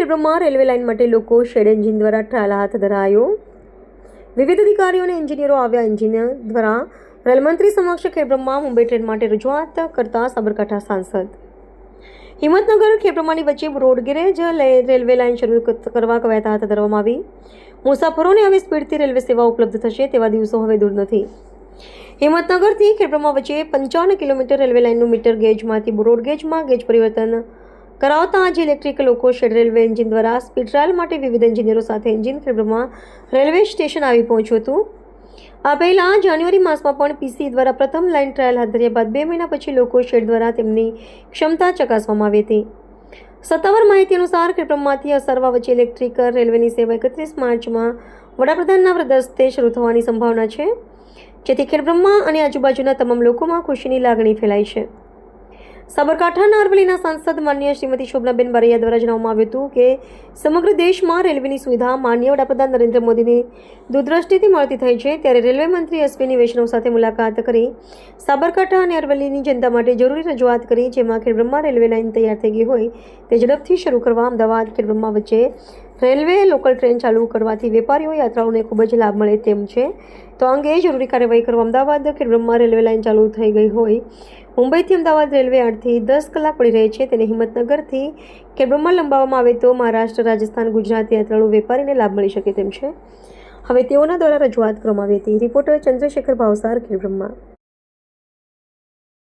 Khedbrahma railway line માટે લોકો shade engine દ્વારા ટ્રાયલ હાથ ધરાયો. વિવિધ અધિકારીઓ અને એન્જિનિયરો આવ્યા. એન્જિનિયર દ્વારા રેલમંત્રી સમક્ષ ખેડબ્રહ્મા મુંબઈ ટ્રેન માટે રજૂઆત કરતા સાબરકાંઠા સાંસદ. હિંમતનગર ખેડબ્રહ્માની વચ્ચે બ્રોડગેજ રેલવે લાઇન શરૂ કરવા કવાયત હાથ ધરવામાં આવી. મુસાફરોને હવે સ્પીડથી રેલવે સેવા ઉપલબ્ધ થશે તેવા દિવસો હવે દૂર નથી. હિંમતનગરથી ખેડબ્રહ્મા વચ્ચે 55 કિલોમીટર રેલવે લાઇનનું મીટર ગેજમાંથી બ્રોડગેજમાં ગેજ પરિવર્તન કરાવતા આજે ઇલેક્ટ્રિક લોકો શેડ રેલવે એન્જિન દ્વારા સ્પીડ ટ્રાયલ માટે વિવિધ એન્જિનિયરો સાથે એન્જિન ખેડબ્રહ્મા રેલવે સ્ટેશન આવી પહોંચ્યું હતું. આ પહેલાં જાન્યુઆરી માસમાં પણ પીસી દ્વારા પ્રથમ લાઇન ટ્રાયલ હાથ ધર્યા બાદ 2 મહિના પછી લોકો શેડ દ્વારા તેમની ક્ષમતા ચકાસવામાં આવી હતી. સત્તાવાર માહિતી અનુસાર ખેડબ્રહ્માથી અસરવા વચ્ચે ઇલેક્ટ્રિક રેલવેની સેવા 31 માર્ચમાં વડાપ્રધાનના વરદ હસ્તે શરૂ થવાની સંભાવના છે, જેથી ખેડબ્રહ્મા અને આજુબાજુના તમામ લોકોમાં ખુશીની લાગણી ફેલાઈ છે. સાબરકાંઠાના અરવલ્લીના સાંસદ માન્ય શ્રીમતી શોભનાબેન બારૈયા દ્વારા જણાવવામાં આવ્યું હતું કે સમગ્ર દેશમાં રેલવેની સુવિધા માન્ય વડાપ્રધાન નરેન્દ્ર મોદીની દૂરદ્રષ્ટિથી મળતી થઈ છે, ત્યારે રેલવે મંત્રી અશ્વિની વૈષ્ણવ સાથે મુલાકાત કરી સાબરકાંઠા અને અરવલ્લીની જનતા માટે જરૂરી રજૂઆત કરી, જેમાં ખેડબ્રહ્મા રેલવે લાઇન તૈયાર થઈ ગઈ હોય તે ઝડપથી શરૂ કરવા, અમદાવાદ ખેડબ્રહ્મા વચ્ચે રેલવે લોકલ ટ્રેન ચાલુ કરવાથી વેપારીઓ યાત્રાળુઓને ખૂબ જ લાભ મળે તેમ છે, તો આ અંગે જરૂરી કાર્યવાહી કરવા અમદાવાદ ખેડબ્રહ્મા રેલવે લાઇન ચાલુ થઈ ગઈ હોય. મુંબઈથી અમદાવાદ રેલવે 8થી 10 કલાક પડી રહે છે, તેને હિંમતનગરથી ખેડબ્રહ્મા લંબાવવામાં આવે તો મહારાષ્ટ્ર, રાજસ્થાન, ગુજરાત યાત્રાળુ વેપારીને લાભ મળી શકે તેમ છે. હવે તેઓના દ્વારા રજૂઆત કરવામાં આવી હતી. રિપોર્ટર ચંદ્રશેખર ભાવસાર, ખેડબ્રહ્મા.